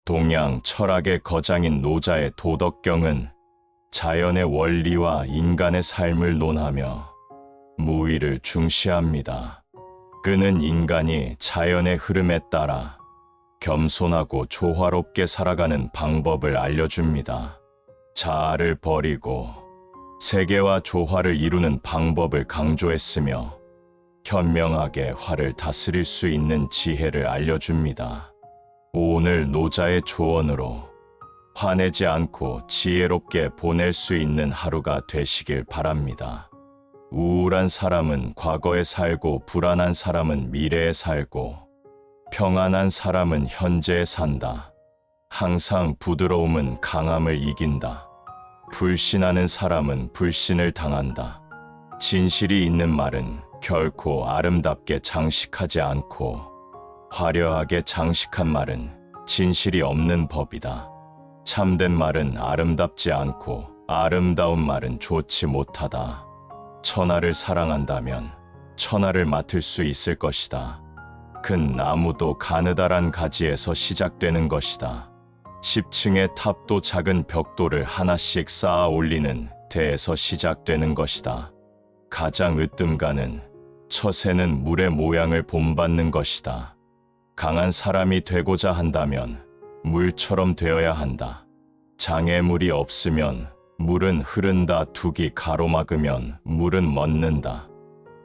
동양 철학의 거장인 노자의 도덕경은 자연의 원리와 인간의 삶을 논하며 무의를 중시합니다. 그는 인간이 자연의 흐름에 따라 겸손하고 조화롭게 살아가는 방법을 알려줍니다. 자아를 버리고 세계와 조화를 이루는 방법을 강조했으며 현명하게 화를 다스릴 수 있는 지혜를 알려줍니다. 오늘 노자의 조언으로 화내지 않고 지혜롭게 보낼 수 있는 하루가 되시길 바랍니다. 우울한 사람은 과거에 살고 불안한 사람은 미래에 살고 평안한 사람은 현재에 산다. 항상 부드러움은 강함을 이긴다. 불신하는 사람은 불신을 당한다. 진실이 있는 말은 결코 아름답게 장식하지 않고 화려하게 장식한 말은 진실이 없는 법이다. 참된 말은 아름답지 않고 아름다운 말은 좋지 못하다. 천하를 사랑한다면 천하를 맡을 수 있을 것이다. 큰 나무도 가느다란 가지에서 시작되는 것이다. 10층의 탑도 작은 벽돌을 하나씩 쌓아 올리는 데에서 시작되는 것이다. 가장 으뜸가는 처세는 물의 모양을 본받는 것이다. 강한 사람이 되고자 한다면 물처럼 되어야 한다. 장애물이 없으면 물은 흐른다. 둑이 가로막으면 물은 멎는다.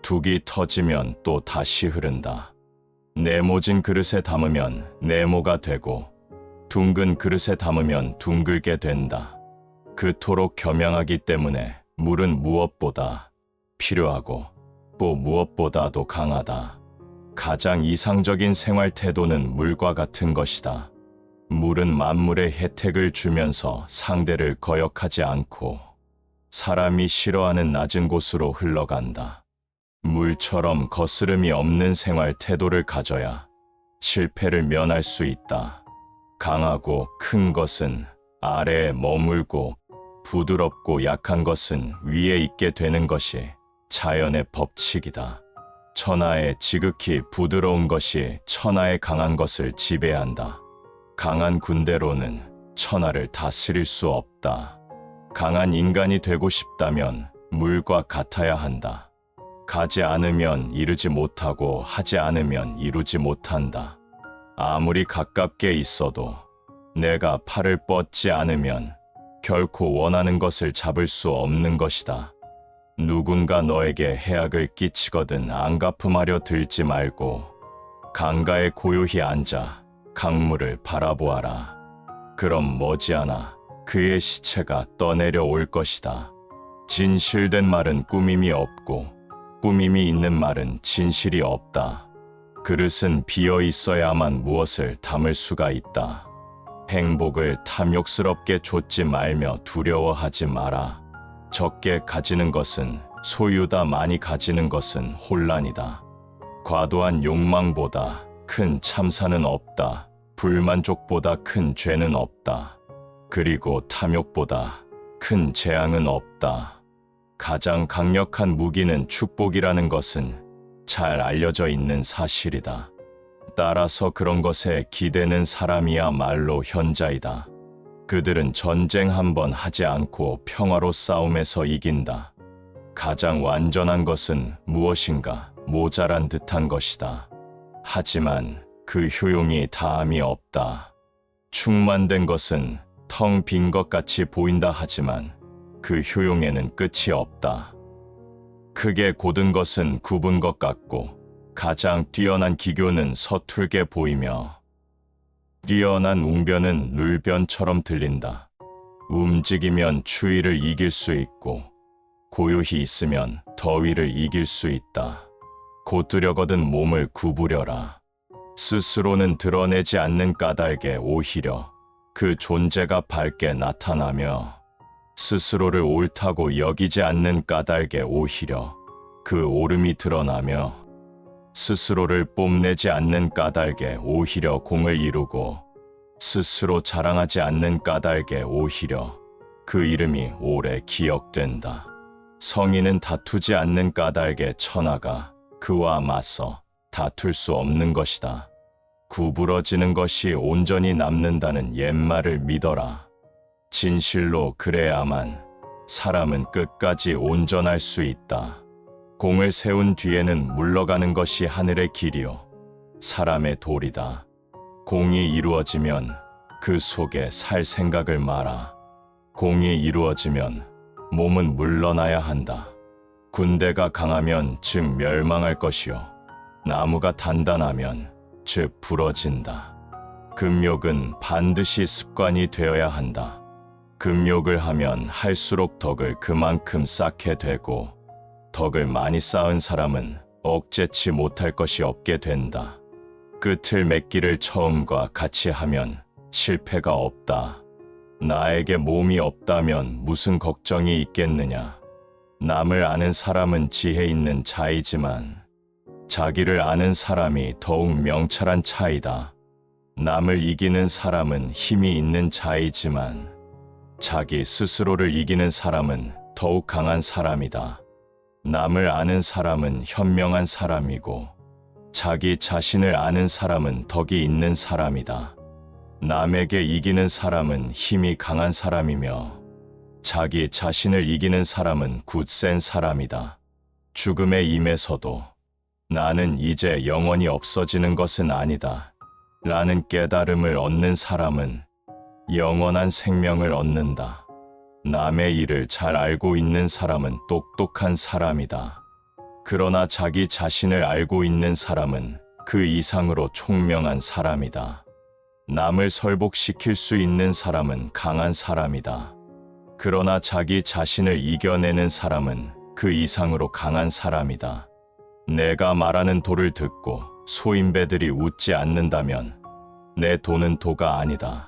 둑이 터지면 또 다시 흐른다. 네모진 그릇에 담으면 네모가 되고 둥근 그릇에 담으면 둥글게 된다. 그토록 겸양하기 때문에 물은 무엇보다 필요하고 또 무엇보다도 강하다. 가장 이상적인 생활 태도는 물과 같은 것이다. 물은 만물의 혜택을 주면서 상대를 거역하지 않고 사람이 싫어하는 낮은 곳으로 흘러간다. 물처럼 거스름이 없는 생활 태도를 가져야 실패를 면할 수 있다. 강하고 큰 것은 아래에 머물고 부드럽고 약한 것은 위에 있게 되는 것이 자연의 법칙이다. 천하의 지극히 부드러운 것이 천하의 강한 것을 지배한다. 강한 군대로는 천하를 다스릴 수 없다. 강한 인간이 되고 싶다면 물과 같아야 한다. 가지 않으면 이루지 못하고 하지 않으면 이루지 못한다. 아무리 가깝게 있어도 내가 팔을 뻗지 않으면 결코 원하는 것을 잡을 수 없는 것이다. 누군가 너에게 해악을 끼치거든 안갚음하려 들지 말고 강가에 고요히 앉아 강물을 바라보아라. 그럼 머지않아 그의 시체가 떠내려 올 것이다. 진실된 말은 꾸밈이 없고 꾸밈이 있는 말은 진실이 없다. 그릇은 비어 있어야만 무엇을 담을 수가 있다. 행복을 탐욕스럽게 좇지 말며 두려워하지 마라. 적게 가지는 것은 소유다. 많이 가지는 것은 혼란이다. 과도한 욕망보다 큰 참사는 없다. 불만족보다 큰 죄는 없다. 그리고 탐욕보다 큰 재앙은 없다. 가장 강력한 무기는 축복이라는 것은 잘 알려져 있는 사실이다. 따라서 그런 것에 기대는 사람이야말로 현자이다. 그들은 전쟁 한 번 하지 않고 평화로 싸움에서 이긴다. 가장 완전한 것은 무엇인가 모자란 듯한 것이다. 하지만 그 효용이 다함이 없다. 충만된 것은 텅 빈 것 같이 보인다 하지만 그 효용에는 끝이 없다. 크게 곧은 것은 굽은 것 같고 가장 뛰어난 기교는 서툴게 보이며 뛰어난 웅변은 눌변처럼 들린다. 움직이면 추위를 이길 수 있고 고요히 있으면 더위를 이길 수 있다. 곧으려거든 몸을 구부려라. 스스로는 드러내지 않는 까닭에 오히려 그 존재가 밝게 나타나며 스스로를 옳다고 여기지 않는 까닭에 오히려 그 옳음이 드러나며 스스로를 뽐내지 않는 까닭에 오히려 공을 이루고 스스로 자랑하지 않는 까닭에 오히려 그 이름이 오래 기억된다. 성인은 다투지 않는 까닭에 천하가 그와 맞서 다툴 수 없는 것이다. 구부러지는 것이 온전히 남는다는 옛말을 믿어라. 진실로 그래야만 사람은 끝까지 온전할 수 있다. 공을 세운 뒤에는 물러가는 것이 하늘의 길이요 사람의 도리다. 공이 이루어지면 그 속에 살 생각을 마라. 공이 이루어지면 몸은 물러나야 한다. 군대가 강하면 즉 멸망할 것이요 나무가 단단하면 즉 부러진다. 금욕은 반드시 습관이 되어야 한다. 금욕을 하면 할수록 덕을 그만큼 쌓게 되고 덕을 많이 쌓은 사람은 억제치 못할 것이 없게 된다. 끝을 맺기를 처음과 같이 하면 실패가 없다. 나에게 몸이 없다면 무슨 걱정이 있겠느냐. 남을 아는 사람은 지혜 있는 자이지만 자기를 아는 사람이 더욱 명철한 차이다. 남을 이기는 사람은 힘이 있는 자이지만 자기 스스로를 이기는 사람은 더욱 강한 사람이다. 남을 아는 사람은 현명한 사람이고 자기 자신을 아는 사람은 덕이 있는 사람이다. 남에게 이기는 사람은 힘이 강한 사람이며 자기 자신을 이기는 사람은 굳센 사람이다. 죽음의 임에서도 나는 이제 영원히 없어지는 것은 아니다 라는 깨달음을 얻는 사람은 영원한 생명을 얻는다. 남의 일을 잘 알고 있는 사람은 똑똑한 사람이다. 그러나 자기 자신을 알고 있는 사람은 그 이상으로 총명한 사람이다. 남을 설복시킬 수 있는 사람은 강한 사람이다. 그러나 자기 자신을 이겨내는 사람은 그 이상으로 강한 사람이다. 내가 말하는 도를 듣고 소인배들이 웃지 않는다면 내 도는 도가 아니다.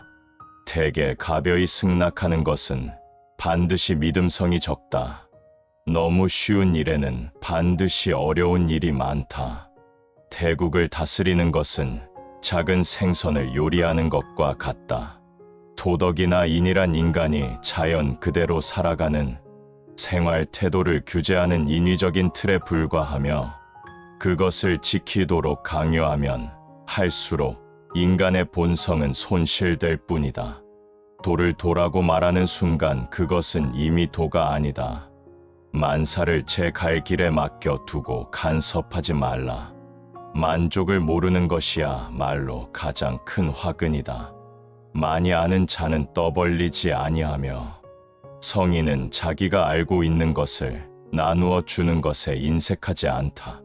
대개 가벼이 승낙하는 것은 반드시 믿음성이 적다. 너무 쉬운 일에는 반드시 어려운 일이 많다. 태국을 다스리는 것은 작은 생선을 요리하는 것과 같다. 도덕이나 인이란 인간이 자연 그대로 살아가는 생활 태도를 규제하는 인위적인 틀에 불과하며 그것을 지키도록 강요하면 할수록 인간의 본성은 손실될 뿐이다. 도를 도라고 말하는 순간 그것은 이미 도가 아니다. 만사를 제 갈 길에 맡겨두고 간섭하지 말라. 만족을 모르는 것이야말로 가장 큰 화근이다. 많이 아는 자는 떠벌리지 아니하며 성인은 자기가 알고 있는 것을 나누어 주는 것에 인색하지 않다.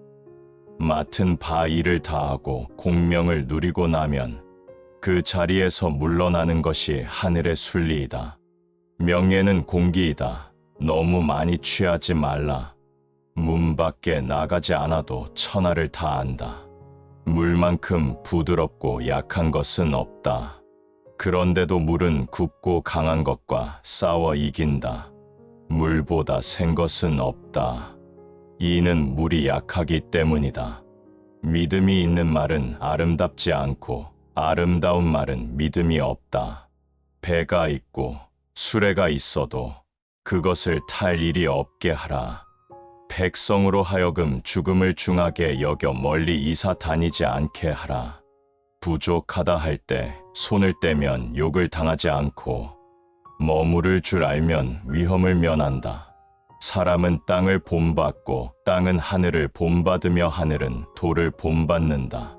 맡은 바 일을 다하고 공명을 누리고 나면 그 자리에서 물러나는 것이 하늘의 순리이다. 명예는 공기이다. 너무 많이 취하지 말라. 문 밖에 나가지 않아도 천하를 다 안다. 물만큼 부드럽고 약한 것은 없다. 그런데도 물은 굽고 강한 것과 싸워 이긴다. 물보다 센 것은 없다. 이는 물이 약하기 때문이다. 믿음이 있는 말은 아름답지 않고 아름다운 말은 믿음이 없다. 배가 있고 수레가 있어도 그것을 탈 일이 없게 하라. 백성으로 하여금 죽음을 중하게 여겨 멀리 이사 다니지 않게 하라. 부족하다 할 때 손을 떼면 욕을 당하지 않고 머무를 줄 알면 위험을 면한다. 사람은 땅을 본받고 땅은 하늘을 본받으며 하늘은 돌을 본받는다.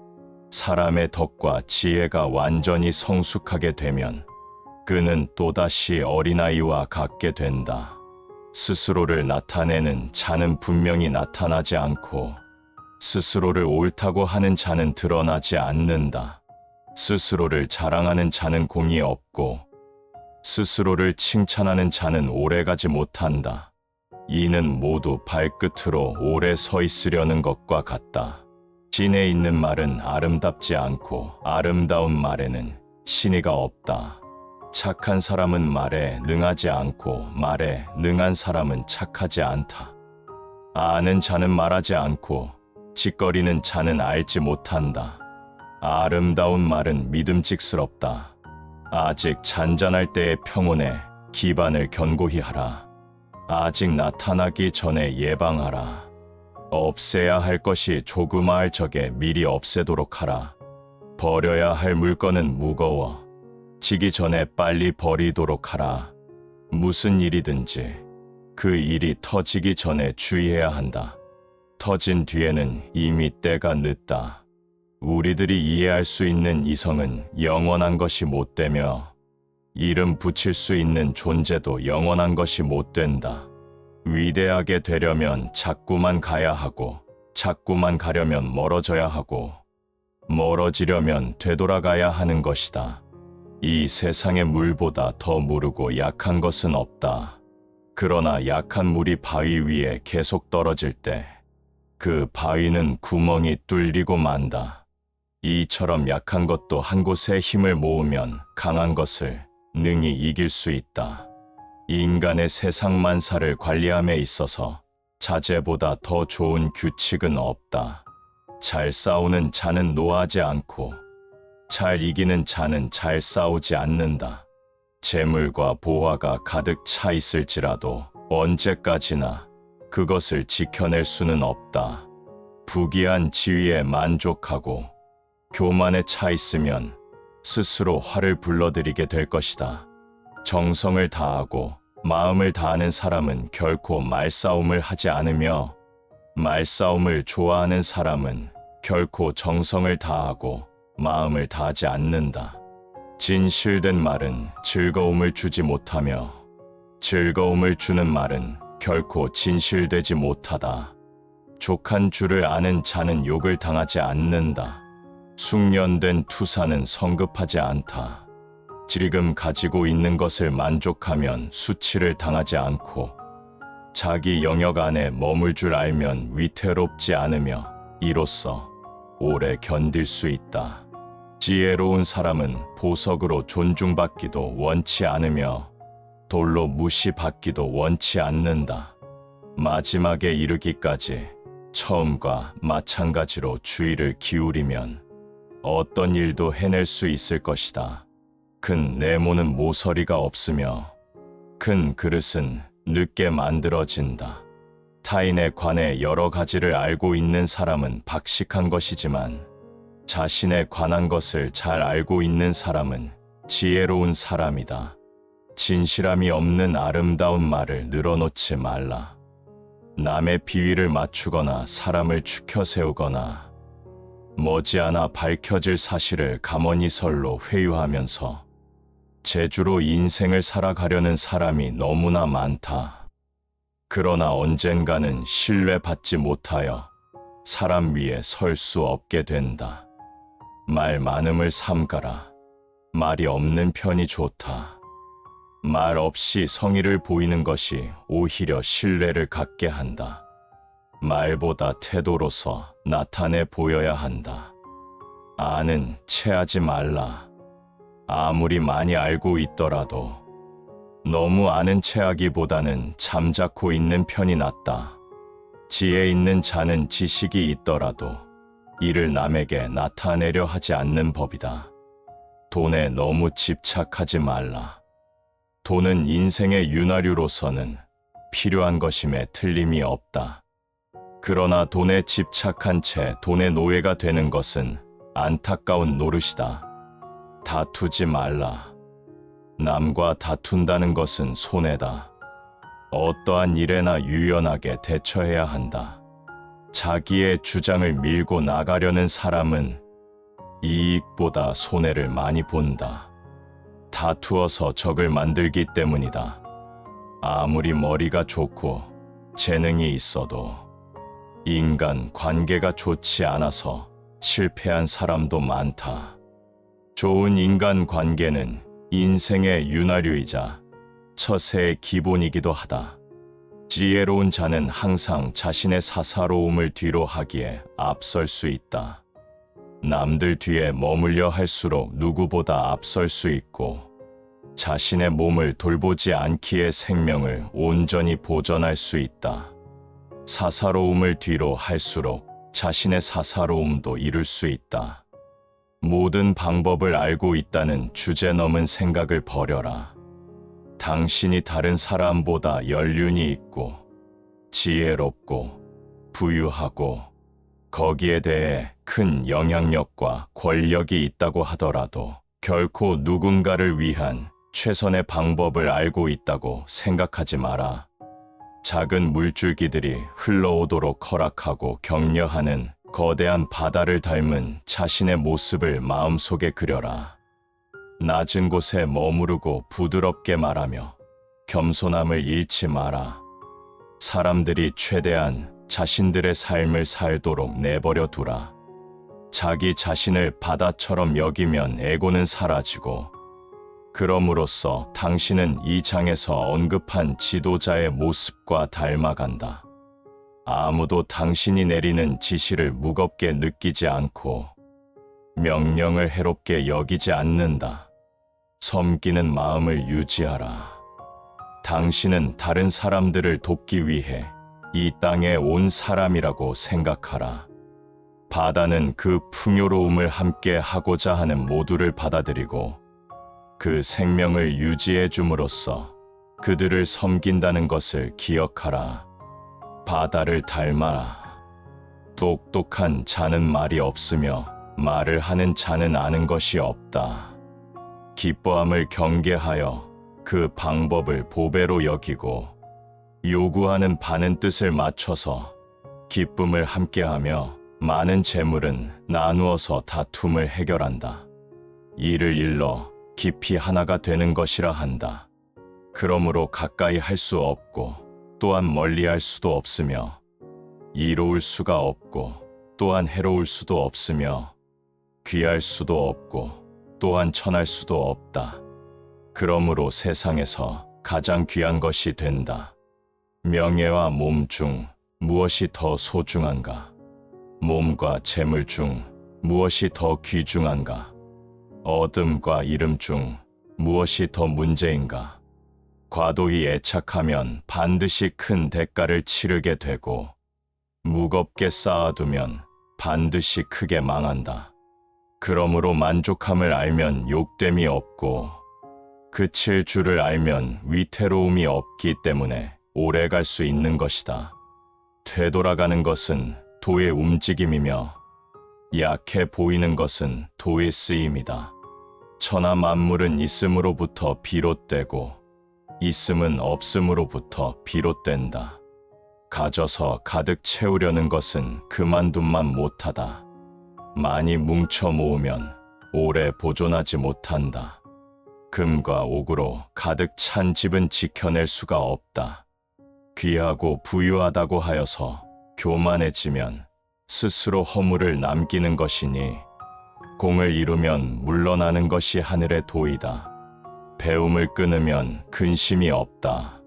사람의 덕과 지혜가 완전히 성숙하게 되면 그는 또다시 어린아이와 같게 된다. 스스로를 나타내는 자는 분명히 나타나지 않고 스스로를 옳다고 하는 자는 드러나지 않는다. 스스로를 자랑하는 자는 공이 없고 스스로를 칭찬하는 자는 오래가지 못한다. 이는 모두 발끝으로 오래 서 있으려는 것과 같다. 진에 있는 말은 아름답지 않고 아름다운 말에는 신의가 없다. 착한 사람은 말에 능하지 않고 말에 능한 사람은 착하지 않다. 아는 자는 말하지 않고 짓거리는 자는 알지 못한다. 아름다운 말은 믿음직스럽다. 아직 잔잔할 때의 평온에 기반을 견고히 하라. 아직 나타나기 전에 예방하라. 없애야 할 것이 조그마할 적에 미리 없애도록 하라. 버려야 할 물건은 무거워 지기 전에 빨리 버리도록 하라. 무슨 일이든지 그 일이 터지기 전에 주의해야 한다. 터진 뒤에는 이미 때가 늦다. 우리들이 이해할 수 있는 이성은 영원한 것이 못 되며 이름 붙일 수 있는 존재도 영원한 것이 못 된다. 위대하게 되려면 자꾸만 가야 하고 자꾸만 가려면 멀어져야 하고 멀어지려면 되돌아가야 하는 것이다. 이 세상의 물보다 더 무르고 약한 것은 없다. 그러나 약한 물이 바위 위에 계속 떨어질 때 그 바위는 구멍이 뚫리고 만다. 이처럼 약한 것도 한 곳에 힘을 모으면 강한 것을 능히 이길 수 있다. 인간의 세상 만사를 관리함에 있어서 자제보다 더 좋은 규칙은 없다. 잘 싸우는 자는 노하지 않고 잘 이기는 자는 잘 싸우지 않는다. 재물과 보화가 가득 차 있을지라도 언제까지나 그것을 지켜낼 수는 없다. 부귀한 지위에 만족하고 교만에 차 있으면 스스로 화를 불러들이게 될 것이다. 정성을 다하고 마음을 다하는 사람은 결코 말싸움을 하지 않으며 말싸움을 좋아하는 사람은 결코 정성을 다하고 마음을 다하지 않는다. 진실된 말은 즐거움을 주지 못하며 즐거움을 주는 말은 결코 진실되지 못하다. 족한 줄을 아는 자는 욕을 당하지 않는다. 숙련된 투사는 성급하지 않다. 지금 가지고 있는 것을 만족하면 수치를 당하지 않고 자기 영역 안에 머물 줄 알면 위태롭지 않으며 이로써 오래 견딜 수 있다. 지혜로운 사람은 보석으로 존중받기도 원치 않으며 돌로 무시받기도 원치 않는다. 마지막에 이르기까지 처음과 마찬가지로 주의를 기울이면 어떤 일도 해낼 수 있을 것이다. 큰 네모는 모서리가 없으며 큰 그릇은 늦게 만들어진다. 타인에 관해 여러 가지를 알고 있는 사람은 박식한 것이지만 자신에 관한 것을 잘 알고 있는 사람은 지혜로운 사람이다. 진실함이 없는 아름다운 말을 늘어놓지 말라. 남의 비위를 맞추거나 사람을 추켜 세우거나 머지않아 밝혀질 사실을 가머니설로 회유하면서 재주로 인생을 살아가려는 사람이 너무나 많다. 그러나 언젠가는 신뢰받지 못하여 사람 위에 설 수 없게 된다. 말 많음을 삼가라. 말이 없는 편이 좋다. 말 없이 성의를 보이는 것이 오히려 신뢰를 갖게 한다. 말보다 태도로서 나타내 보여야 한다. 아는 체하지 말라. 아무리 많이 알고 있더라도 너무 아는 체하기보다는 잠자코 있는 편이 낫다. 지혜 있는 자는 지식이 있더라도 이를 남에게 나타내려 하지 않는 법이다. 돈에 너무 집착하지 말라. 돈은 인생의 윤활유로서는 필요한 것임에 틀림이 없다. 그러나 돈에 집착한 채 돈의 노예가 되는 것은 안타까운 노릇이다. 다투지 말라. 남과 다툰다는 것은 손해다. 어떠한 일에나 유연하게 대처해야 한다. 자기의 주장을 밀고 나가려는 사람은 이익보다 손해를 많이 본다. 다투어서 적을 만들기 때문이다. 아무리 머리가 좋고 재능이 있어도 인간 관계가 좋지 않아서 실패한 사람도 많다. 좋은 인간 관계는 인생의 윤활유이자 처세의 기본이기도 하다. 지혜로운 자는 항상 자신의 사사로움을 뒤로 하기에 앞설 수 있다. 남들 뒤에 머물려 할수록 누구보다 앞설 수 있고 자신의 몸을 돌보지 않기에 생명을 온전히 보존할 수 있다. 사사로움을 뒤로 할수록 자신의 사사로움도 이룰 수 있다. 모든 방법을 알고 있다는 주제넘은 생각을 버려라. 당신이 다른 사람보다 연륜이 있고 지혜롭고 부유하고 거기에 대해 큰 영향력과 권력이 있다고 하더라도 결코 누군가를 위한 최선의 방법을 알고 있다고 생각하지 마라. 작은 물줄기들이 흘러오도록 허락하고 격려하는 거대한 바다를 닮은 자신의 모습을 마음속에 그려라. 낮은 곳에 머무르고 부드럽게 말하며 겸손함을 잃지 마라. 사람들이 최대한 자신들의 삶을 살도록 내버려 두라. 자기 자신을 바다처럼 여기면 에고는 사라지고, 그럼으로써 당신은 이 장에서 언급한 지도자의 모습과 닮아간다. 아무도 당신이 내리는 지시를 무겁게 느끼지 않고 명령을 해롭게 여기지 않는다. 섬기는 마음을 유지하라. 당신은 다른 사람들을 돕기 위해 이 땅에 온 사람이라고 생각하라. 바다는 그 풍요로움을 함께 하고자 하는 모두를 받아들이고 그 생명을 유지해 줌으로써 그들을 섬긴다는 것을 기억하라. 바다를 닮아라. 똑똑한 자는 말이 없으며 말을 하는 자는 아는 것이 없다. 기뻐함을 경계하여 그 방법을 보배로 여기고 요구하는 바는 뜻을 맞춰서 기쁨을 함께하며 많은 재물은 나누어서 다툼을 해결한다. 이를 일러 깊이 하나가 되는 것이라 한다. 그러므로 가까이 할 수 없고 또한 멀리 할 수도 없으며 이로울 수가 없고 또한 해로울 수도 없으며 귀할 수도 없고 또한 천할 수도 없다. 그러므로 세상에서 가장 귀한 것이 된다. 명예와 몸 중 무엇이 더 소중한가? 몸과 재물 중 무엇이 더 귀중한가? 어둠과 이름 중 무엇이 더 문제인가? 과도히 애착하면 반드시 큰 대가를 치르게 되고 무겁게 쌓아두면 반드시 크게 망한다. 그러므로 만족함을 알면 욕됨이 없고 그칠 줄을 알면 위태로움이 없기 때문에 오래 갈 수 있는 것이다. 되돌아가는 것은 도의 움직임이며 약해 보이는 것은 도의 쓰임이다. 천하 만물은 있음으로부터 비롯되고 있음은 없음으로부터 비롯된다. 가져서 가득 채우려는 것은 그만둔만 못하다. 많이 뭉쳐 모으면 오래 보존하지 못한다. 금과 옥으로 가득 찬 집은 지켜낼 수가 없다. 귀하고 부유하다고 하여서 교만해지면 스스로 허물을 남기는 것이니 공을 이루면 물러나는 것이 하늘의 도이다. 배움을 끊으면 근심이 없다.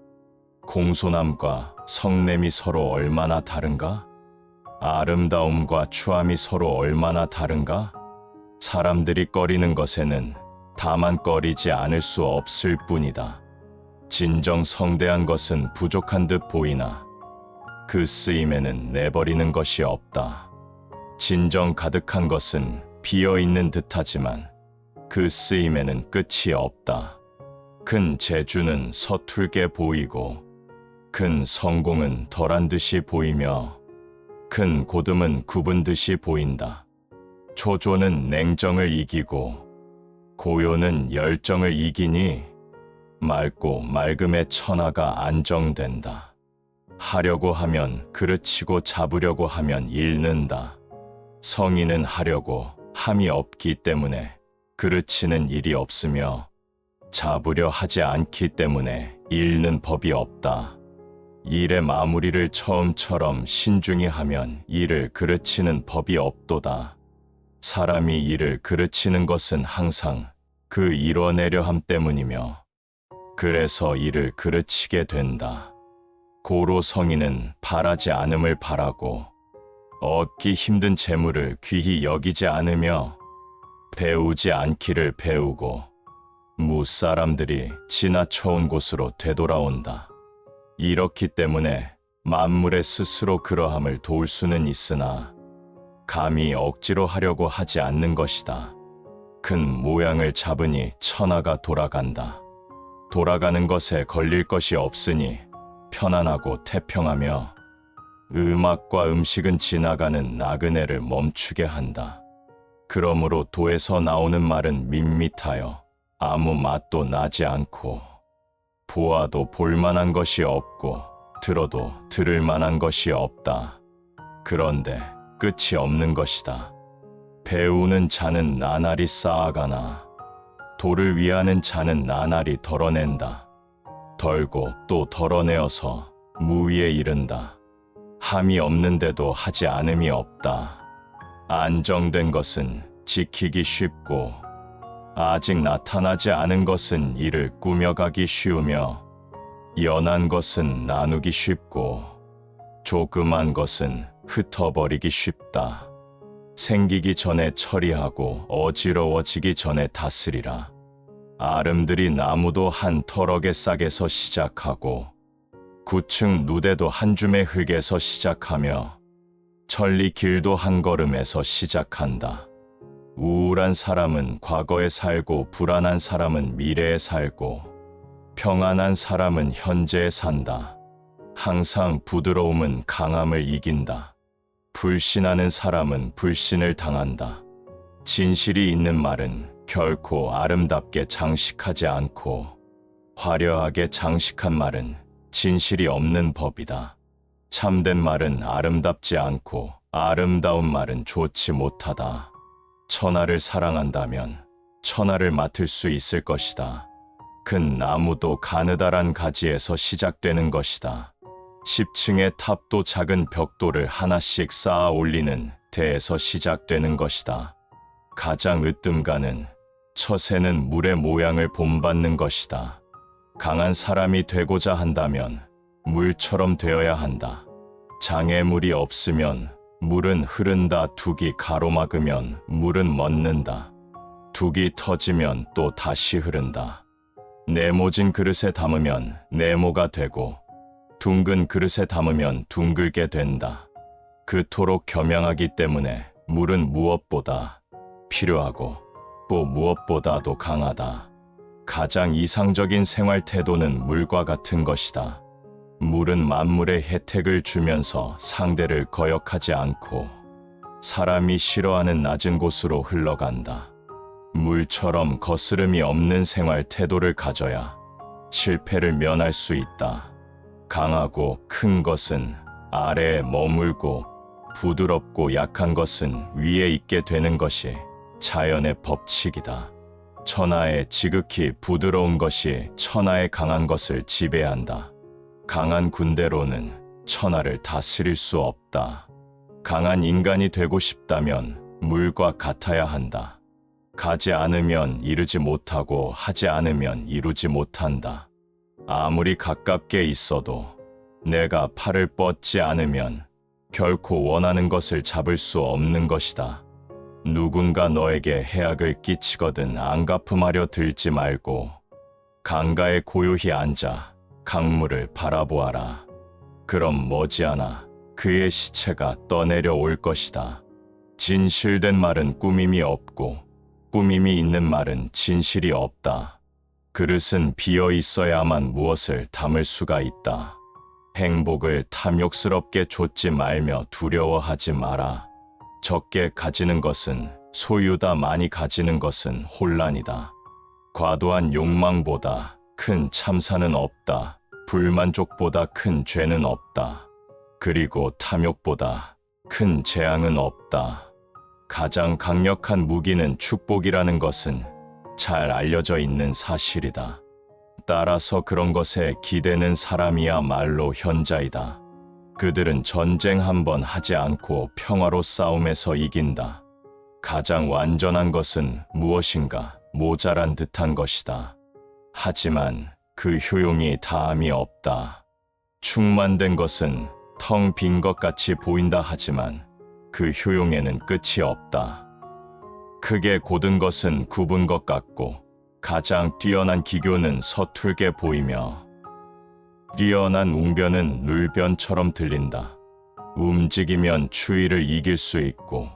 공손함과 성냄이 서로 얼마나 다른가? 아름다움과 추함이 서로 얼마나 다른가? 사람들이 꺼리는 것에는 다만 꺼리지 않을 수 없을 뿐이다. 진정 성대한 것은 부족한 듯 보이나 그 쓰임에는 내버리는 것이 없다. 진정 가득한 것은 비어있는 듯하지만 그 쓰임에는 끝이 없다. 큰 재주는 서툴게 보이고 큰 성공은 덜한 듯이 보이며 큰 고듬은 굽은 듯이 보인다. 초조는 냉정을 이기고 고요는 열정을 이기니 맑고 맑음의 천하가 안정된다. 하려고 하면 그르치고 잡으려고 하면 잃는다. 성인은 하려고 함이 없기 때문에 그르치는 일이 없으며 잡으려 하지 않기 때문에 잃는 법이 없다. 일의 마무리를 처음처럼 신중히 하면 이를 그르치는 법이 없도다. 사람이 이를 그르치는 것은 항상 그 이뤄내려 함 때문이며 그래서 이를 그르치게 된다. 고로 성인은 바라지 않음을 바라고 얻기 힘든 재물을 귀히 여기지 않으며 배우지 않기를 배우고 무사람들이 지나쳐온 곳으로 되돌아온다. 이렇기 때문에 만물의 스스로 그러함을 도울 수는 있으나 감히 억지로 하려고 하지 않는 것이다. 큰 모양을 잡으니 천하가 돌아간다. 돌아가는 것에 걸릴 것이 없으니 편안하고 태평하며 음악과 음식은 지나가는 나그네를 멈추게 한다. 그러므로 도에서 나오는 말은 밋밋하여 아무 맛도 나지 않고 보아도 볼만한 것이 없고 들어도 들을 만한 것이 없다. 그런데 끝이 없는 것이다. 배우는 자는 나날이 쌓아가나 도를 위하는 자는 나날이 덜어낸다. 덜고 또 덜어내어서 무위에 이른다. 함이 없는데도 하지 않음이 없다. 안정된 것은 지키기 쉽고 아직 나타나지 않은 것은 이를 꾸며가기 쉬우며 연한 것은 나누기 쉽고 조그만 것은 흩어버리기 쉽다. 생기기 전에 처리하고 어지러워지기 전에 다스리라. 아름드리 나무도 한 터럭의 싹에서 시작하고 구층 누대도 한 줌의 흙에서 시작하며 천리 길도 한 걸음에서 시작한다. 우울한 사람은 과거에 살고 불안한 사람은 미래에 살고 평안한 사람은 현재에 산다. 항상 부드러움은 강함을 이긴다. 불신하는 사람은 불신을 당한다. 진실이 있는 말은 결코 아름답게 장식하지 않고 화려하게 장식한 말은 진실이 없는 법이다. 참된 말은 아름답지 않고 아름다운 말은 좋지 못하다. 천하를 사랑한다면 천하를 맡을 수 있을 것이다. 큰 나무도 가느다란 가지에서 시작되는 것이다. 10층의 탑도 작은 벽돌을 하나씩 쌓아 올리는 대에서 시작되는 것이다. 가장 으뜸가는 처세는 물의 모양을 본받는 것이다. 강한 사람이 되고자 한다면 물처럼 되어야 한다. 장애물이 없으면 물은 흐른다. 둑이 가로막으면 물은 멎는다. 둑이 터지면 또 다시 흐른다. 네모진 그릇에 담으면 네모가 되고 둥근 그릇에 담으면 둥글게 된다. 그토록 겸양하기 때문에 물은 무엇보다 필요하고 또 무엇보다도 강하다. 가장 이상적인 생활 태도는 물과 같은 것이다. 물은 만물의 혜택을 주면서 상대를 거역하지 않고 사람이 싫어하는 낮은 곳으로 흘러간다. 물처럼 거스름이 없는 생활 태도를 가져야 실패를 면할 수 있다. 강하고 큰 것은 아래에 머물고 부드럽고 약한 것은 위에 있게 되는 것이 자연의 법칙이다. 천하의 지극히 부드러운 것이 천하의 강한 것을 지배한다. 강한 군대로는 천하를 다스릴 수 없다. 강한 인간이 되고 싶다면 물과 같아야 한다. 가지 않으면 이루지 못하고 하지 않으면 이루지 못한다. 아무리 가깝게 있어도 내가 팔을 뻗지 않으면 결코 원하는 것을 잡을 수 없는 것이다. 누군가 너에게 해악을 끼치거든 안갚음하려 들지 말고 강가에 고요히 앉아 강물을 바라보아라. 그럼 머지않아 그의 시체가 떠내려 올 것이다. 진실된 말은 꾸밈이 없고 꾸밈이 있는 말은 진실이 없다. 그릇은 비어 있어야만 무엇을 담을 수가 있다. 행복을 탐욕스럽게 좇지 말며 두려워하지 마라. 적게 가지는 것은 소유다. 많이 가지는 것은 혼란이다. 과도한 욕망보다 큰 참사는 없다. 불만족보다 큰 죄는 없다. 그리고 탐욕보다 큰 재앙은 없다. 가장 강력한 무기는 축복이라는 것은 잘 알려져 있는 사실이다. 따라서 그런 것에 기대는 사람이야말로 현자이다. 그들은 전쟁 한 번 하지 않고 평화로 싸움에서 이긴다. 가장 완전한 것은 무엇인가 모자란 듯한 것이다. 하지만 그 효용이 다함이 없다. 충만된 것은 텅 빈 것 같이 보인다 하지만 그 효용에는 끝이 없다. 크게 곧은 것은 굽은 것 같고 가장 뛰어난 기교는 서툴게 보이며 뛰어난 웅변은 눌변처럼 들린다. 움직이면 추위를 이길 수 있고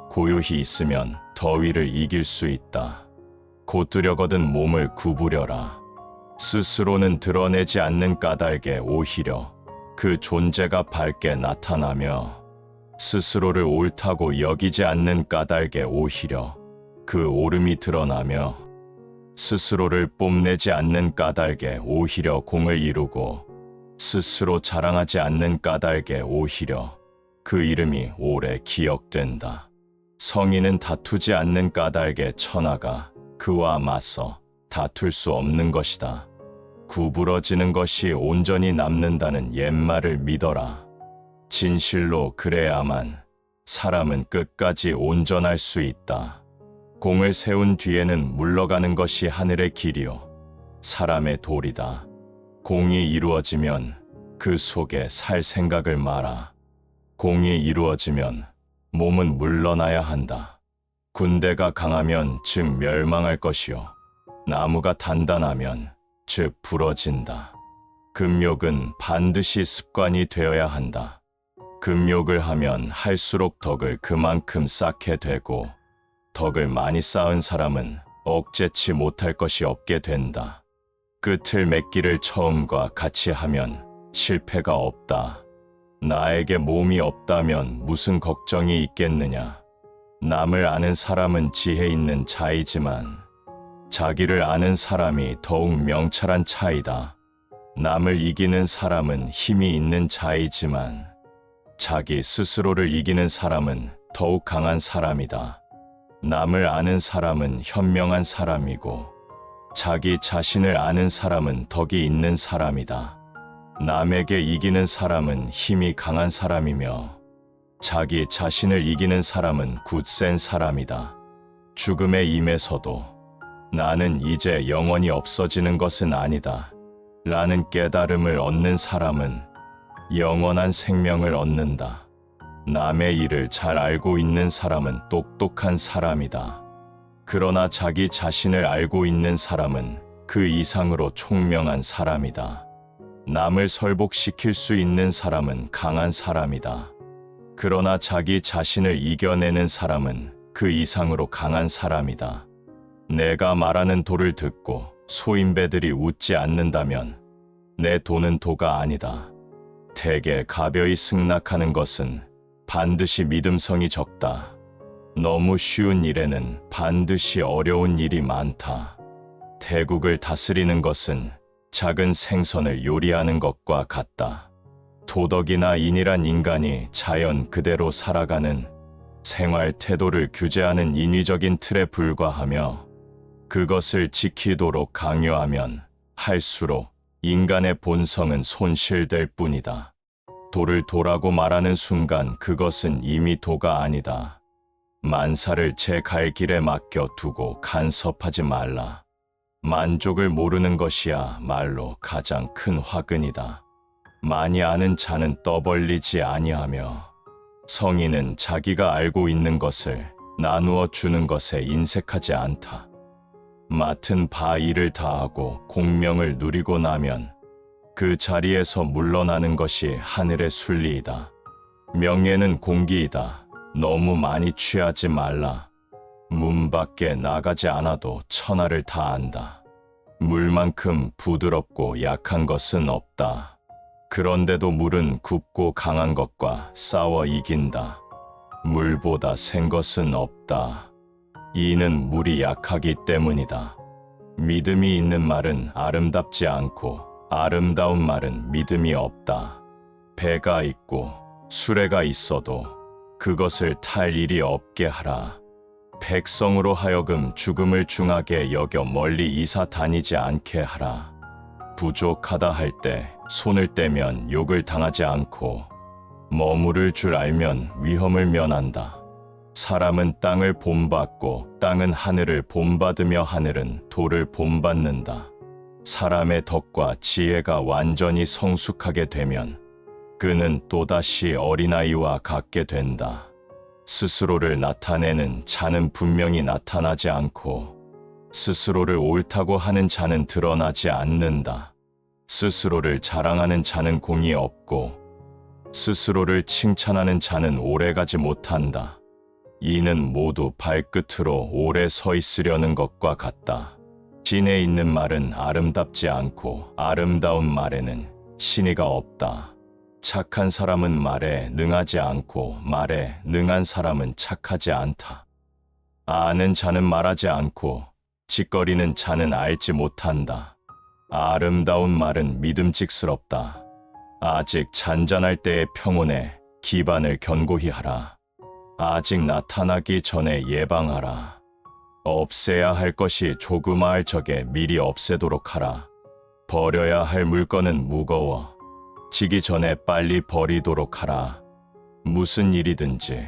고요히 있으면 더위를 이길 수 있다. 곧으려거든 몸을 구부려라. 스스로는 드러내지 않는 까닭에 오히려 그 존재가 밝게 나타나며 스스로를 옳다고 여기지 않는 까닭에 오히려 그 옳음이 드러나며 스스로를 뽐내지 않는 까닭에 오히려 공을 이루고 스스로 자랑하지 않는 까닭에 오히려 그 이름이 오래 기억된다. 성인은 다투지 않는 까닭에 천하가 그와 맞서 다툴 수 없는 것이다. 구부러지는 것이 온전히 남는다는 옛말을 믿어라. 진실로 그래야만 사람은 끝까지 온전할 수 있다. 공을 세운 뒤에는 물러가는 것이 하늘의 길이요 사람의 도리다. 공이 이루어지면 그 속에 살 생각을 마라. 공이 이루어지면 몸은 물러나야 한다. 군대가 강하면 즉 멸망할 것이요 나무가 단단하면 즉 부러진다. 금욕은 반드시 습관이 되어야 한다. 금욕을 하면 할수록 덕을 그만큼 쌓게 되고 덕을 많이 쌓은 사람은 억제치 못할 것이 없게 된다. 끝을 맺기를 처음과 같이 하면 실패가 없다. 나에게 몸이 없다면 무슨 걱정이 있겠느냐. 남을 아는 사람은 지혜 있는 자이지만 자기를 아는 사람이 더욱 명철한 차이다. 남을 이기는 사람은 힘이 있는 자이지만 자기 스스로를 이기는 사람은 더욱 강한 사람이다. 남을 아는 사람은 현명한 사람이고 자기 자신을 아는 사람은 덕이 있는 사람이다. 남에게 이기는 사람은 힘이 강한 사람이며 자기 자신을 이기는 사람은 굳센 사람이다. 죽음에 임해서도 나는 이제 영원히 없어지는 것은 아니다 라는 깨달음을 얻는 사람은 영원한 생명을 얻는다. 남의 일을 잘 알고 있는 사람은 똑똑한 사람이다. 그러나 자기 자신을 알고 있는 사람은 그 이상으로 총명한 사람이다. 남을 설복시킬 수 있는 사람은 강한 사람이다. 그러나 자기 자신을 이겨내는 사람은 그 이상으로 강한 사람이다. 내가 말하는 도를 듣고 소인배들이 웃지 않는다면 내 도는 도가 아니다. 대개 가벼이 승낙하는 것은 반드시 믿음성이 적다. 너무 쉬운 일에는 반드시 어려운 일이 많다. 대국을 다스리는 것은 작은 생선을 요리하는 것과 같다. 도덕이나 인이란 인간이 자연 그대로 살아가는 생활 태도를 규제하는 인위적인 틀에 불과하며 그것을 지키도록 강요하면 할수록 인간의 본성은 손실될 뿐이다. 도를 도라고 말하는 순간 그것은 이미 도가 아니다. 만사를 제 갈 길에 맡겨두고 간섭하지 말라. 만족을 모르는 것이야 말로 가장 큰 화근이다. 많이 아는 자는 떠벌리지 아니하며 성인은 자기가 알고 있는 것을 나누어 주는 것에 인색하지 않다. 맡은 바 일을 다하고 공명을 누리고 나면 그 자리에서 물러나는 것이 하늘의 순리이다. 명예는 공기이다. 너무 많이 취하지 말라. 문 밖에 나가지 않아도 천하를 다 안다. 물만큼 부드럽고 약한 것은 없다. 그런데도 물은 굽고 강한 것과 싸워 이긴다. 물보다 센 것은 없다. 이는 물이 약하기 때문이다. 믿음이 있는 말은 아름답지 않고 아름다운 말은 믿음이 없다. 배가 있고 수레가 있어도 그것을 탈 일이 없게 하라. 백성으로 하여금 죽음을 중하게 여겨 멀리 이사 다니지 않게 하라. 부족하다 할 때 손을 떼면 욕을 당하지 않고 머무를 줄 알면 위험을 면한다. 사람은 땅을 본받고 땅은 하늘을 본받으며 하늘은 돌을 본받는다. 사람의 덕과 지혜가 완전히 성숙하게 되면 그는 또다시 어린아이와 같게 된다. 스스로를 나타내는 자는 분명히 나타나지 않고 스스로를 옳다고 하는 자는 드러나지 않는다. 스스로를 자랑하는 자는 공이 없고 스스로를 칭찬하는 자는 오래가지 못한다. 이는 모두 발끝으로 오래 서 있으려는 것과 같다. 진에 있는 말은 아름답지 않고 아름다운 말에는 신의가 없다. 착한 사람은 말에 능하지 않고 말에 능한 사람은 착하지 않다. 아는 자는 말하지 않고 짓거리는 자는 알지 못한다. 아름다운 말은 믿음직스럽다. 아직 잔잔할 때의 평온에 기반을 견고히 하라. 아직 나타나기 전에 예방하라. 없애야 할 것이 조그마할 적에 미리 없애도록 하라. 버려야 할 물건은 무거워 지기 전에 빨리 버리도록 하라. 무슨 일이든지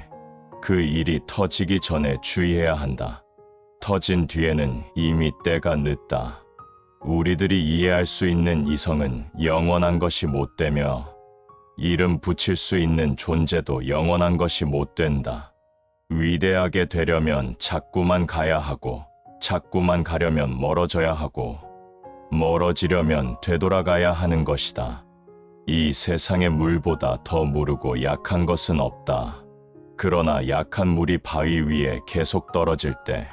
그 일이 터지기 전에 주의해야 한다. 터진 뒤에는 이미 때가 늦다. 우리들이 이해할 수 있는 이성은 영원한 것이 못 되며 이름 붙일 수 있는 존재도 영원한 것이 못 된다. 위대하게 되려면 자꾸만 가야 하고 자꾸만 가려면 멀어져야 하고 멀어지려면 되돌아가야 하는 것이다. 이 세상의 물보다 더 무르고 약한 것은 없다. 그러나 약한 물이 바위 위에 계속 떨어질 때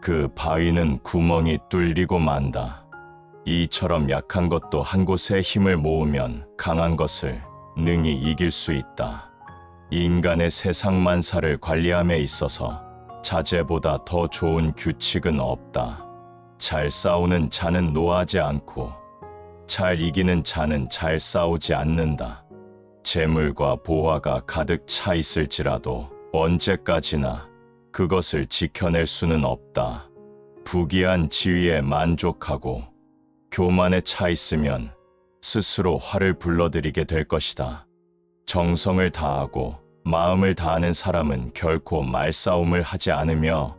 그 바위는 구멍이 뚫리고 만다. 이처럼 약한 것도 한 곳에 힘을 모으면 강한 것을 능히 이길 수 있다. 인간의 세상 만사를 관리함에 있어서 자제보다 더 좋은 규칙은 없다. 잘 싸우는 자는 노하지 않고 잘 이기는 자는 잘 싸우지 않는다. 재물과 보화가 가득 차 있을지라도 언제까지나 그것을 지켜낼 수는 없다. 부귀한 지위에 만족하고 교만에 차 있으면 스스로 화를 불러들이게 될 것이다. 정성을 다하고 마음을 다하는 사람은 결코 말싸움을 하지 않으며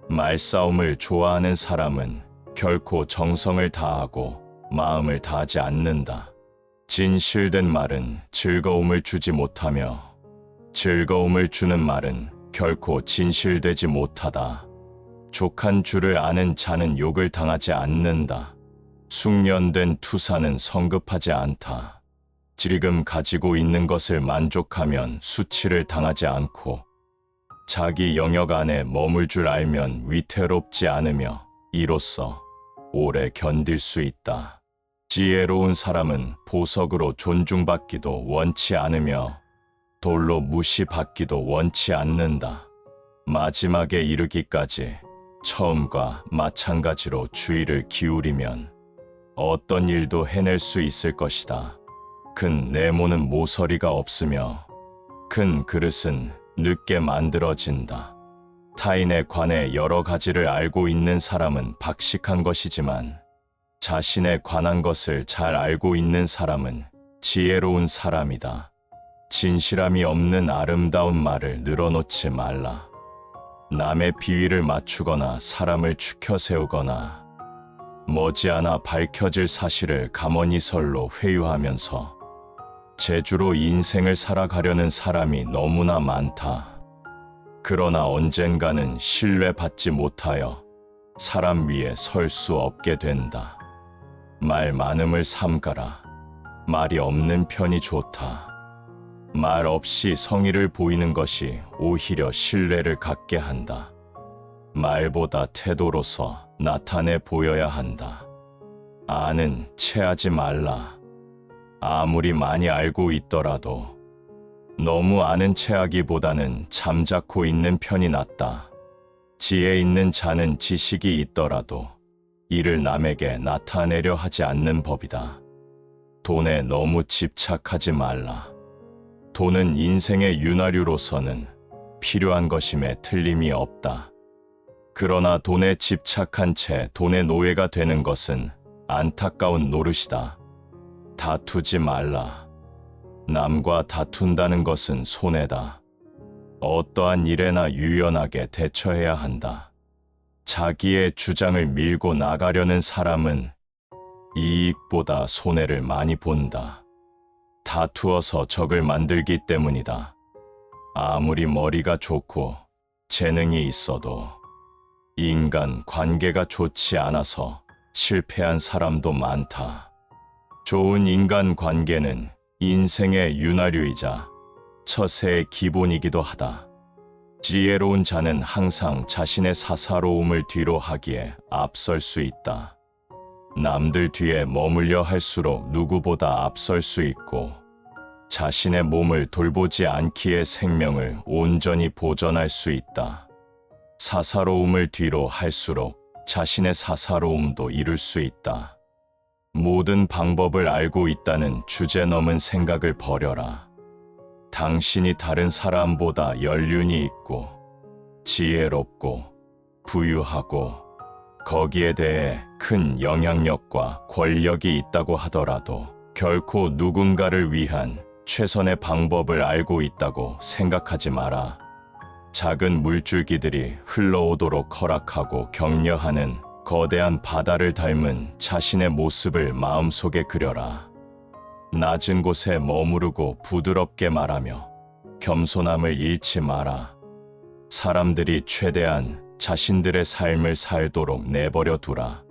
말싸움을 좋아하는 사람은 결코 정성을 다하고 마음을 다하지 않는다. 진실된 말은 즐거움을 주지 못하며 즐거움을 주는 말은 결코 진실되지 못하다. 족한 줄을 아는 자는 욕을 당하지 않는다. 숙련된 투사는 성급하지 않다. 지금 가지고 있는 것을 만족하면 수치를 당하지 않고 자기 영역 안에 머물 줄 알면 위태롭지 않으며 이로써 오래 견딜 수 있다. 지혜로운 사람은 보석으로 존중받기도 원치 않으며 돌로 무시받기도 원치 않는다. 마지막에 이르기까지 처음과 마찬가지로 주의를 기울이면 어떤 일도 해낼 수 있을 것이다. 큰 네모는 모서리가 없으며 큰 그릇은 늦게 만들어진다. 타인에 관해 여러 가지를 알고 있는 사람은 박식한 것이지만 자신에 관한 것을 잘 알고 있는 사람은 지혜로운 사람이다. 진실함이 없는 아름다운 말을 늘어놓지 말라. 남의 비위를 맞추거나 사람을 추켜 세우거나 머지않아 밝혀질 사실을 가머니설로 회유하면서 재주로 인생을 살아가려는 사람이 너무나 많다. 그러나 언젠가는 신뢰받지 못하여 사람 위에 설 수 없게 된다. 말 많음을 삼가라. 말이 없는 편이 좋다. 말 없이 성의를 보이는 것이 오히려 신뢰를 갖게 한다. 말보다 태도로서 나타내 보여야 한다. 아는 체하지 말라. 아무리 많이 알고 있더라도 너무 아는 체하기보다는 잠자코 있는 편이 낫다. 지혜 있는 자는 지식이 있더라도 이를 남에게 나타내려 하지 않는 법이다. 돈에 너무 집착하지 말라. 돈은 인생의 윤활유로서는 필요한 것임에 틀림이 없다. 그러나 돈에 집착한 채 돈의 노예가 되는 것은 안타까운 노릇이다. 다투지 말라. 남과 다툰다는 것은 손해다. 어떠한 일에나 유연하게 대처해야 한다. 자기의 주장을 밀고 나가려는 사람은 이익보다 손해를 많이 본다. 다투어서 적을 만들기 때문이다. 아무리 머리가 좋고 재능이 있어도 인간 관계가 좋지 않아서 실패한 사람도 많다. 좋은 인간 관계는 인생의 윤활유이자 처세의 기본이기도 하다. 지혜로운 자는 항상 자신의 사사로움을 뒤로 하기에 앞설 수 있다. 남들 뒤에 머물려 할수록 누구보다 앞설 수 있고 자신의 몸을 돌보지 않기에 생명을 온전히 보존할 수 있다. 사사로움을 뒤로 할수록 자신의 사사로움도 이룰 수 있다. 모든 방법을 알고 있다는 주제넘은 생각을 버려라. 당신이 다른 사람보다 연륜이 있고 지혜롭고 부유하고 거기에 대해 큰 영향력과 권력이 있다고 하더라도 결코 누군가를 위한 최선의 방법을 알고 있다고 생각하지 마라. 작은 물줄기들이 흘러오도록 허락하고 격려하는 거대한 바다를 닮은 자신의 모습을 마음속에 그려라. 낮은 곳에 머무르고 부드럽게 말하며 겸손함을 잃지 마라. 사람들이 최대한 자신들의 삶을 살도록 내버려 두라.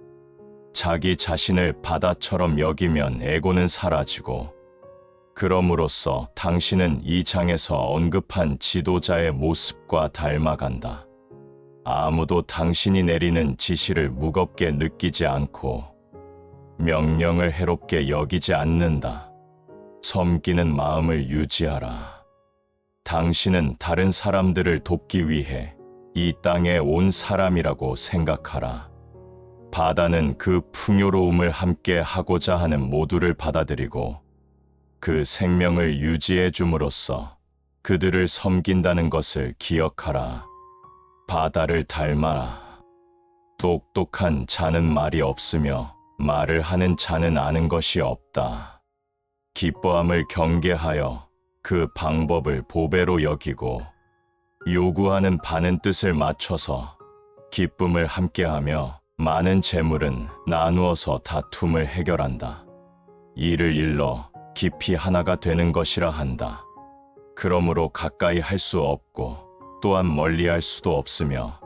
자기 자신을 바다처럼 여기면 에고는 사라지고, 그럼으로써 당신은 이 장에서 언급한 지도자의 모습과 닮아간다. 아무도 당신이 내리는 지시를 무겁게 느끼지 않고 명령을 해롭게 여기지 않는다. 섬기는 마음을 유지하라. 당신은 다른 사람들을 돕기 위해 이 땅에 온 사람이라고 생각하라. 바다는 그 풍요로움을 함께 하고자 하는 모두를 받아들이고 그 생명을 유지해 줌으로써 그들을 섬긴다는 것을 기억하라. 바다를 닮아라. 똑똑한 자는 말이 없으며 말을 하는 자는 아는 것이 없다. 기뻐함을 경계하여 그 방법을 보배로 여기고 요구하는 바는 뜻을 맞춰서 기쁨을 함께하며 많은 재물은 나누어서 다툼을 해결한다. 이를 일러 깊이 하나가 되는 것이라 한다. 그러므로 가까이 할 수 없고 또한 멀리 할 수도 없으며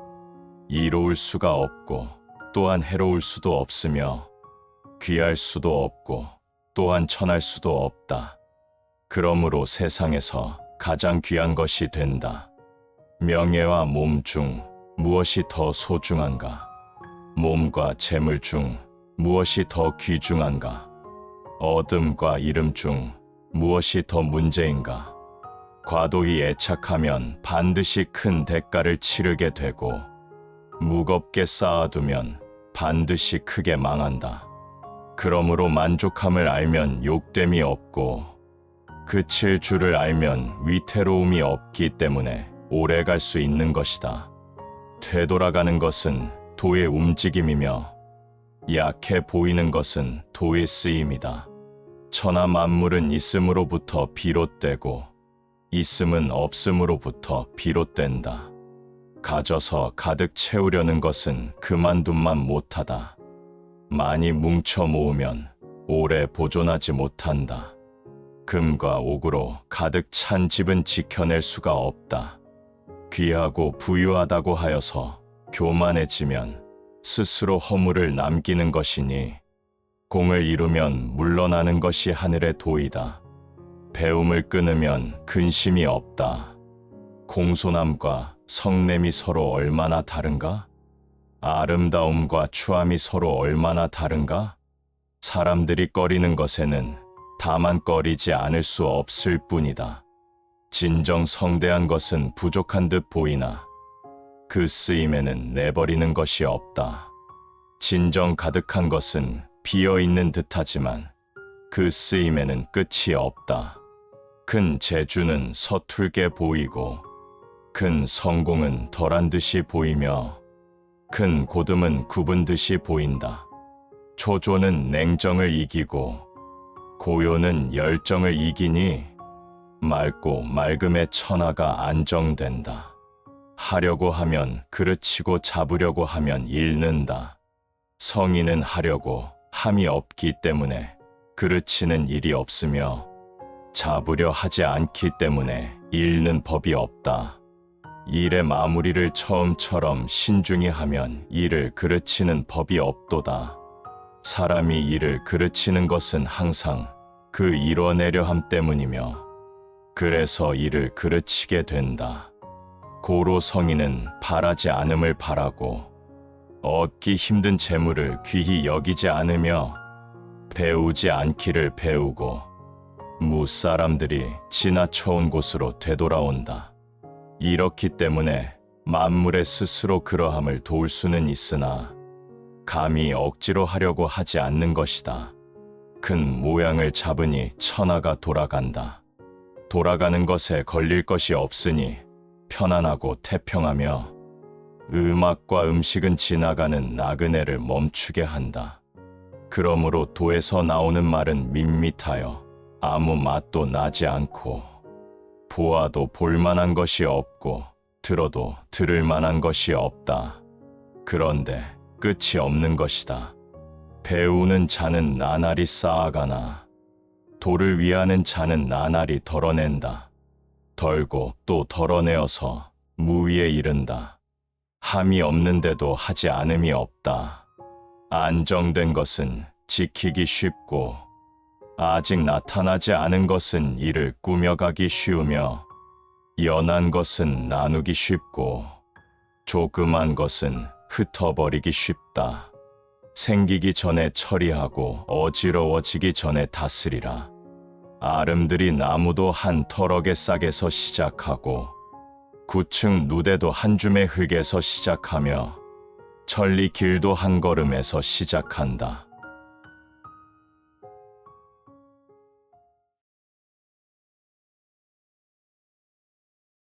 이로울 수가 없고 또한 해로울 수도 없으며 귀할 수도 없고 또한 천할 수도 없다. 그러므로 세상에서 가장 귀한 것이 된다. 명예와 몸 중 무엇이 더 소중한가? 몸과 재물 중 무엇이 더 귀중한가? 어둠과 이름 중 무엇이 더 문제인가? 과도히 애착하면 반드시 큰 대가를 치르게 되고 무겁게 쌓아두면 반드시 크게 망한다. 그러므로 만족함을 알면 욕됨이 없고 그칠 줄을 알면 위태로움이 없기 때문에 오래 갈 수 있는 것이다. 되돌아가는 것은 도의 움직임이며 약해 보이는 것은 도의 쓰임이다. 천하 만물은 있음으로부터 비롯되고 있음은 없음으로부터 비롯된다. 가져서 가득 채우려는 것은 그만둔만 못하다. 많이 뭉쳐 모으면 오래 보존하지 못한다. 금과 옥으로 가득 찬 집은 지켜낼 수가 없다. 귀하고 부유하다고 하여서 교만해지면 스스로 허물을 남기는 것이니 공을 이루면 물러나는 것이 하늘의 도이다. 배움을 끊으면 근심이 없다. 공손함과 성냄이 서로 얼마나 다른가? 아름다움과 추함이 서로 얼마나 다른가? 사람들이 꺼리는 것에는 다만 꺼리지 않을 수 없을 뿐이다. 진정 성대한 것은 부족한 듯 보이나 그 쓰임에는 내버리는 것이 없다. 진정 가득한 것은 비어있는 듯하지만 그 쓰임에는 끝이 없다. 큰 재주는 서툴게 보이고 큰 성공은 덜한 듯이 보이며 큰 고듬은 굽은 듯이 보인다. 초조는 냉정을 이기고 고요는 열정을 이기니 맑고 맑음의 천하가 안정된다. 하려고 하면 그르치고 잡으려고 하면 잃는다. 성인은 하려고 함이 없기 때문에 그르치는 일이 없으며 잡으려 하지 않기 때문에 잃는 법이 없다. 일의 마무리를 처음처럼 신중히 하면 일을 그르치는 법이 없도다. 사람이 일을 그르치는 것은 항상 그 이뤄내려 함 때문이며 그래서 일을 그르치게 된다. 고로 성인은 바라지 않음을 바라고 얻기 힘든 재물을 귀히 여기지 않으며 배우지 않기를 배우고 무사람들이 지나쳐온 곳으로 되돌아온다. 이렇기 때문에 만물의 스스로 그러함을 도울 수는 있으나 감히 억지로 하려고 하지 않는 것이다. 큰 모양을 잡으니 천하가 돌아간다. 돌아가는 것에 걸릴 것이 없으니 편안하고 태평하며 음악과 음식은 지나가는 나그네를 멈추게 한다. 그러므로 도에서 나오는 말은 밋밋하여 아무 맛도 나지 않고 보아도 볼만한 것이 없고 들어도 들을 만한 것이 없다. 그런데 끝이 없는 것이다. 배우는 자는 나날이 쌓아가나 도를 위하는 자는 나날이 덜어낸다. 덜고 또 덜어내어서 무위에 이른다. 함이 없는데도 하지 않음이 없다. 안정된 것은 지키기 쉽고 아직 나타나지 않은 것은 이를 꾸며가기 쉬우며 연한 것은 나누기 쉽고 조그만 것은 흩어버리기 쉽다. 생기기 전에 처리하고 어지러워지기 전에 다스리라. 아름드리 나무도 한 터럭의 싹에서 시작하고 구층 누대도 한 줌의 흙에서 시작하며 천리 길도 한 걸음에서 시작한다.